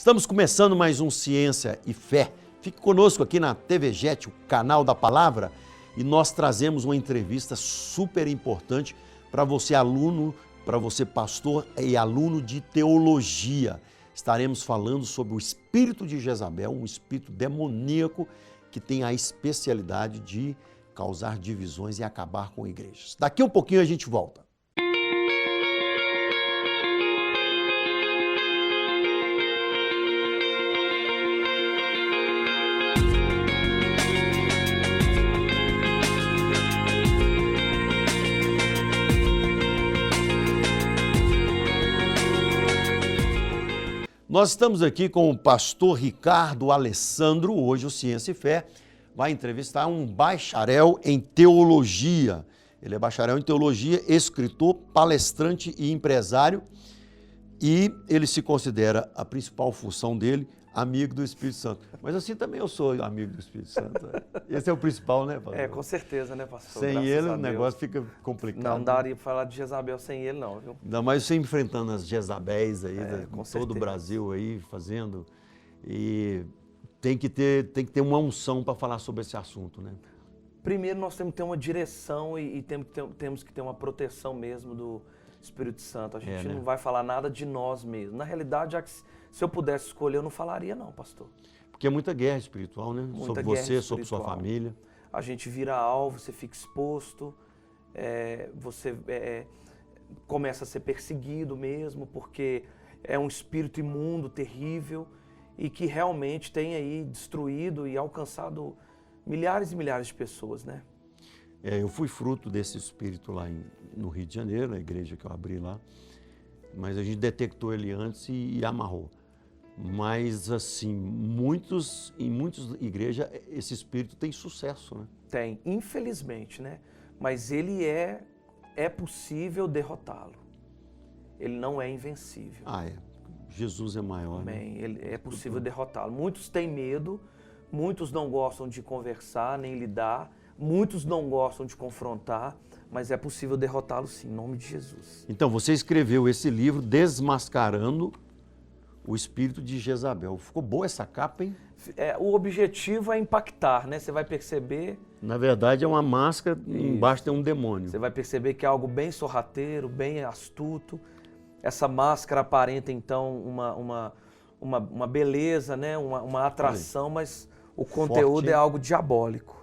Estamos começando mais um Ciência e Fé. Fique conosco aqui na TV Jet, o canal da Palavra, e nós trazemos uma entrevista super importante para você aluno, para você pastor e aluno de teologia. Estaremos falando sobre o espírito de Jezabel, um espírito demoníaco que tem a especialidade de causar divisões e acabar com igrejas. Daqui a um pouquinho a gente volta. Nós estamos aqui com o pastor Ricardo Alessandro. Hoje o Ciência e Fé vai entrevistar um bacharel em teologia. Ele é bacharel em teologia, escritor, palestrante e empresário. E ele se considera a principal função dele, amigo do Espírito Santo. Mas assim também eu sou amigo do Espírito Santo. Esse é o principal, né, pastor? É, com certeza, né, pastor? Sem ele o negócio fica complicado. Não daria para falar de Jezabel sem ele, não, viu? Ainda mais você enfrentando as Jezabéis aí, com todo o certeza. Brasil aí fazendo. E tem que ter uma unção para falar sobre esse assunto, né? Primeiro nós temos que ter uma direção e temos que ter uma proteção mesmo do Espírito Santo. A gente né? não vai falar nada de nós mesmos. Na realidade, se eu pudesse escolher, eu não falaria não, pastor. Porque é muita guerra espiritual, né? Muita Sobre guerra você, sobre sua espiritual. família. A gente vira alvo, você fica exposto, você começa a ser perseguido mesmo, porque é um espírito imundo, terrível, e que realmente tem aí destruído e alcançado milhares e milhares de pessoas, né? Eu fui fruto desse espírito lá no Rio de Janeiro, na igreja que eu abri lá, mas a gente detectou ele antes e amarrou. Mas assim, em muitas igrejas esse espírito tem sucesso, né? Tem, infelizmente, né? Mas ele é possível derrotá-lo. Ele não é invencível. Jesus é maior, Amém. né? É possível derrotá-lo. Muitos têm medo, muitos não gostam de conversar, nem lidar, muitos não gostam de confrontar, mas é possível derrotá-lo sim, em nome de Jesus. Então, você escreveu esse livro, Desmascarando o Espírito de Jezabel. Ficou boa essa capa, hein? O objetivo é impactar, né? Você vai perceber... Na verdade, é uma máscara, embaixo tem um demônio. Você vai perceber que é algo bem sorrateiro, bem astuto. Essa máscara aparenta, então, uma beleza, né? Uma atração, mas o conteúdo Forte, é algo diabólico.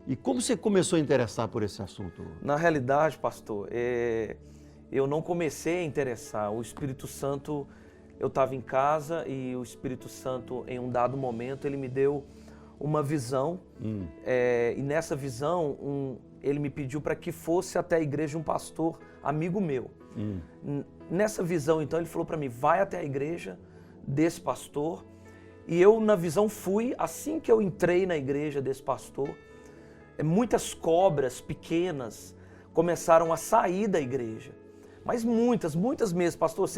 E como você começou a interessar por esse assunto? Na realidade, pastor, eu não comecei a interessar. O Espírito Santo, eu estava em casa e o Espírito Santo, em um dado momento, ele me deu uma visão. E nessa visão, ele me pediu para que fosse até a igreja um pastor amigo meu. Nessa visão, então, ele falou para mim, vai até a igreja desse pastor. E eu, na visão, fui. Assim que eu entrei na igreja desse pastor, muitas cobras pequenas começaram a sair da igreja. Mas muitas mesmo. Pastor,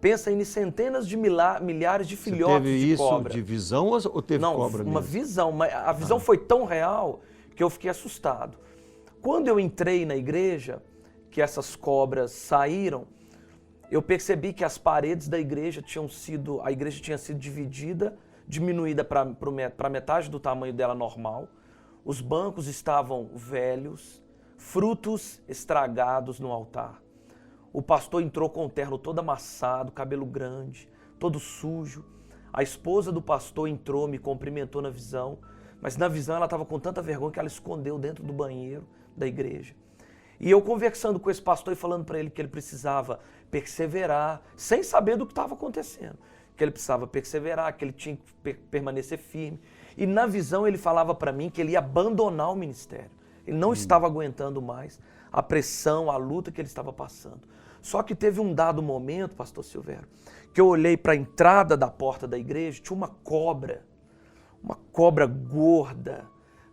pensa em centenas de milhares de filhotes de cobra. Teve isso de visão ou teve cobra mesmo? Uma visão. Mas a visão foi tão real que eu fiquei assustado. Quando eu entrei na igreja, que essas cobras saíram, eu percebi que as paredes da igreja a igreja tinha sido diminuída para metade do tamanho dela normal. Os bancos estavam velhos, frutos estragados no altar. O pastor entrou com o terno todo amassado, cabelo grande, todo sujo. A esposa do pastor entrou, me cumprimentou na visão, mas na visão ela estava com tanta vergonha que ela escondeu dentro do banheiro da igreja. E eu conversando com esse pastor e falando para ele que ele precisava perseverar, sem saber do que estava acontecendo. Que ele precisava perseverar, que ele tinha que permanecer firme. E na visão ele falava para mim que ele ia abandonar o ministério. Ele não estava aguentando mais a pressão, a luta que ele estava passando. Só que teve um dado momento, pastor Silvério, que eu olhei para a entrada da porta da igreja, tinha uma cobra gorda,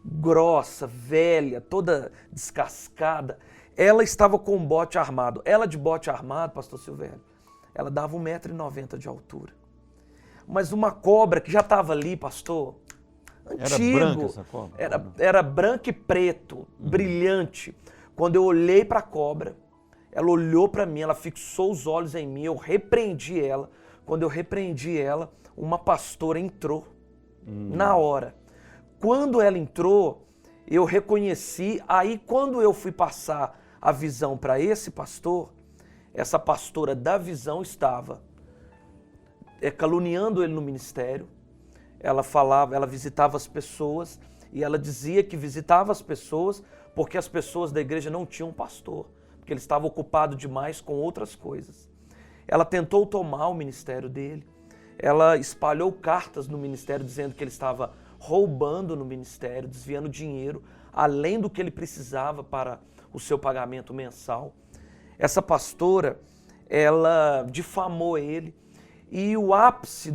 grossa, velha, toda descascada. Ela estava com um bote armado. Ela de bote armado, pastor Silvério, ela dava 1,90 m de altura. Mas uma cobra que já estava ali, pastor, antigo. Era branca essa cobra? Era branca e preto, brilhante. Quando eu olhei para a cobra, ela olhou para mim, ela fixou os olhos em mim, eu repreendi ela, quando eu repreendi ela, uma pastora entrou na hora. Quando ela entrou, eu reconheci, aí quando eu fui passar a visão para esse pastor, essa pastora da visão estava caluniando ele no ministério. Ela falava, ela visitava as pessoas e ela dizia que visitava as pessoas porque as pessoas da igreja não tinham pastor, porque ele estava ocupado demais com outras coisas. Ela tentou tomar o ministério dele, ela espalhou cartas no ministério dizendo que ele estava roubando no ministério, desviando dinheiro, além do que ele precisava para o seu pagamento mensal. Essa pastora, ela difamou ele e o ápice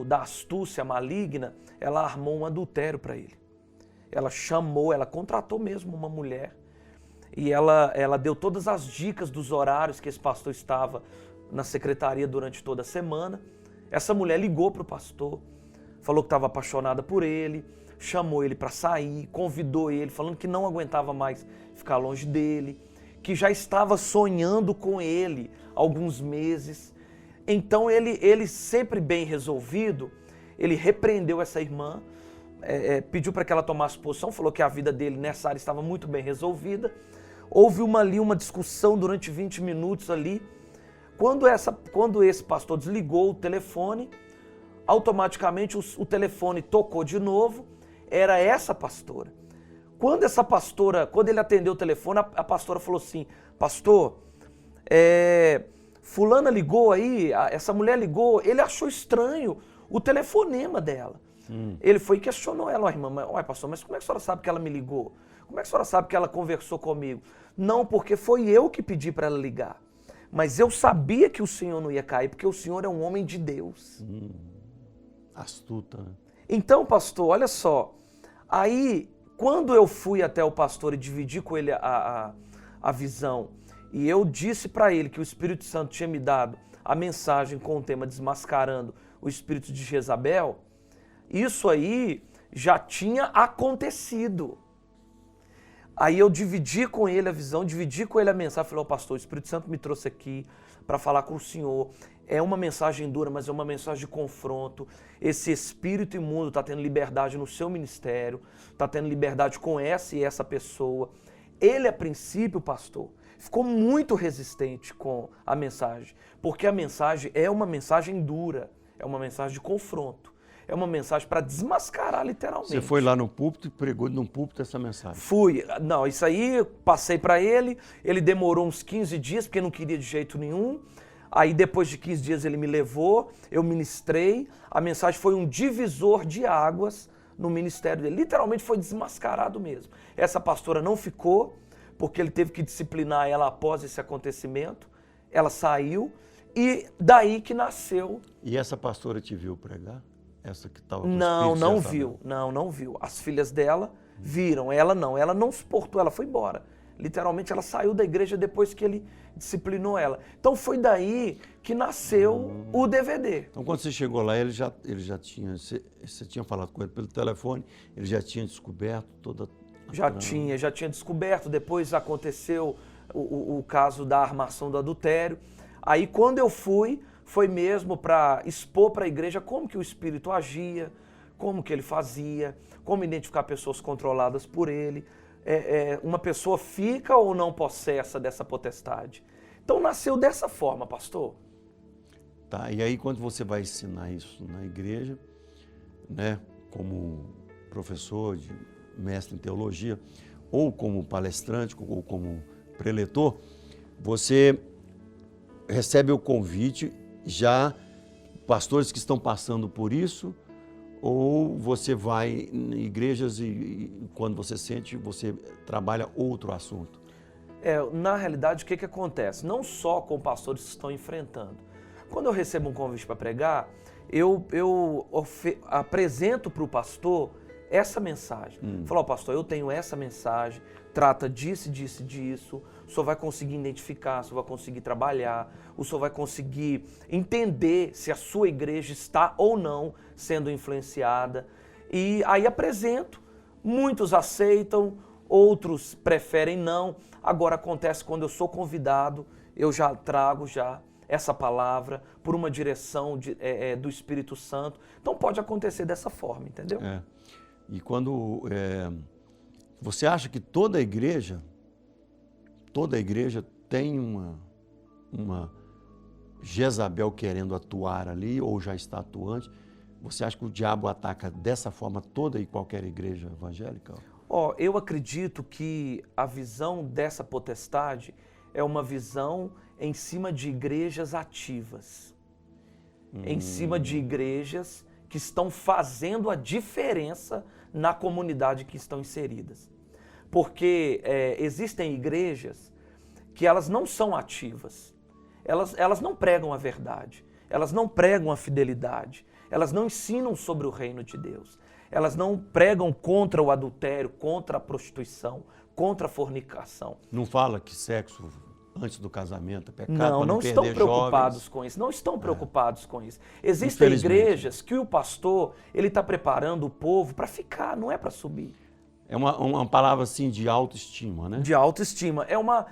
da astúcia maligna, ela armou um adultério para ele. Ela chamou, ela contratou mesmo uma mulher e ela deu todas as dicas dos horários que esse pastor estava na secretaria durante toda a semana. Essa mulher ligou para o pastor, falou que estava apaixonada por ele, chamou ele para sair, convidou ele, falando que não aguentava mais ficar longe dele, que já estava sonhando com ele há alguns meses. Então ele sempre bem resolvido, ele repreendeu essa irmã, pediu para que ela tomasse posição, falou que a vida dele nessa área estava muito bem resolvida. Houve uma discussão durante 20 minutos ali. Quando esse pastor desligou o telefone, automaticamente o telefone tocou de novo, era essa pastora. Quando ele atendeu o telefone, a pastora falou assim: pastor, fulana ligou aí, essa mulher ligou, ele achou estranho o telefonema dela. Ele foi e questionou ela: irmã, pastor, mas como é que a senhora sabe que ela me ligou? Como é que a senhora sabe que ela conversou comigo? Não, porque foi eu que pedi para ela ligar. Mas eu sabia que o senhor não ia cair, porque o senhor é um homem de Deus. Astuta, né? Então, pastor, olha só. Aí, quando eu fui até o pastor e dividi com ele a visão, e eu disse para ele que o Espírito Santo tinha me dado a mensagem com o tema desmascarando o espírito de Jezabel, isso aí já tinha acontecido. Aí eu dividi com ele a visão, dividi com ele a mensagem, falei: pastor, o Espírito Santo me trouxe aqui para falar com o senhor. É uma mensagem dura, mas é uma mensagem de confronto. Esse espírito imundo está tendo liberdade no seu ministério, está tendo liberdade com essa e essa pessoa. Ele, a princípio, pastor, ficou muito resistente com a mensagem, porque a mensagem é uma mensagem dura, é uma mensagem de confronto. É uma mensagem para desmascarar, literalmente. Você foi lá no púlpito e pregou no púlpito essa mensagem? Fui. Não, isso aí eu passei para ele demorou uns 15 dias, porque não queria de jeito nenhum. Aí depois de 15 dias ele me levou, eu ministrei. A mensagem foi um divisor de águas no ministério dele. Literalmente foi desmascarado mesmo. Essa pastora não ficou, porque ele teve que disciplinar ela após esse acontecimento. Ela saiu e daí que nasceu. E essa pastora te viu pregar? Essa que estava com Não viu. Não viu. As filhas dela viram, ela não suportou, ela foi embora. Literalmente ela saiu da igreja depois que ele disciplinou ela. Então foi daí que nasceu o DVD. Então quando você chegou lá, ele já tinha, você tinha falado com ele pelo telefone, ele já tinha descoberto toda a Já tinha descoberto. Depois aconteceu o caso da armação do adultério. Aí quando eu fui, foi mesmo para expor para a igreja como que o espírito agia, como que ele fazia, como identificar pessoas controladas por ele. Uma pessoa fica ou não possessa dessa potestade. Então nasceu dessa forma, pastor. Tá, e aí quando você vai ensinar isso na igreja, né, como professor, mestre em teologia, ou como palestrante, ou como preletor, você recebe o convite já pastores que estão passando por isso, ou você vai em igrejas e quando você sente, você trabalha outro assunto? Na realidade, o que acontece? Não só com pastores que estão enfrentando. Quando eu recebo um convite para pregar, eu apresento para o pastor essa mensagem. Falo: pastor, eu tenho essa mensagem, trata disso, disso, disso. O senhor vai conseguir identificar, o senhor vai conseguir trabalhar, o senhor vai conseguir entender se a sua igreja está ou não sendo influenciada. E aí apresento, muitos aceitam, outros preferem não. Agora acontece quando eu sou convidado, eu já trago essa palavra, por uma direção do Espírito Santo. Então pode acontecer dessa forma, entendeu? E quando você acha que toda a igreja tem uma Jezabel querendo atuar ali, ou já está atuante, você acha que o diabo ataca dessa forma toda e qualquer igreja evangélica? Eu acredito que a visão dessa potestade é uma visão em cima de igrejas ativas, em cima de igrejas que estão fazendo a diferença na comunidade que estão inseridas. Porque existem igrejas que elas não são ativas, elas não pregam a verdade, elas não pregam a fidelidade, elas não ensinam sobre o reino de Deus, elas não pregam contra o adultério, contra a prostituição, contra a fornicação. Não fala que sexo antes do casamento é pecado? Não estão preocupados com isso, não estão preocupados com isso. Existem igrejas que o pastor, ele está preparando o povo para ficar, não é para subir. É uma palavra assim de autoestima, né? De autoestima. Uma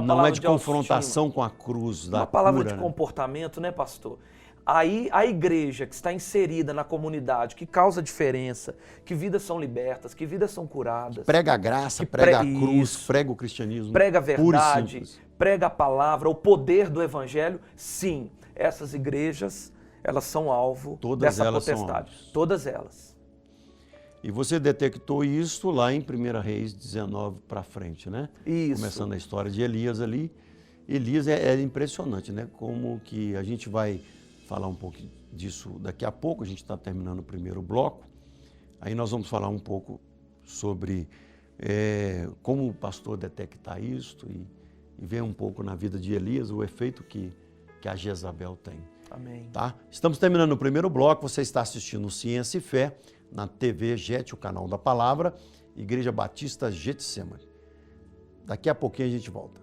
não palavra é de confrontação com a cruz da uma palavra cura, de comportamento, né, pastor? Aí a igreja que está inserida na comunidade, que causa diferença, que vidas são libertas, que vidas são curadas. Prega a graça, prega a cruz, prega o cristianismo. Prega a verdade, prega a palavra, o poder do evangelho. Sim, essas igrejas, elas são alvo dessa potestade. Todas elas. E você detectou isso lá em 1 Reis 19 para frente, né? Isso. Começando a história de Elias ali. Elias é impressionante, né? Como que a gente vai falar um pouco disso daqui a pouco, a gente está terminando o primeiro bloco. Aí nós vamos falar um pouco sobre como o pastor detectar isso e ver um pouco na vida de Elias o efeito que a Jezabel tem. Amém. Tá? Estamos terminando o primeiro bloco, você está assistindo Ciência e Fé na TV GET, o canal da Palavra, Igreja Batista Getsemane. Daqui a pouquinho a gente volta.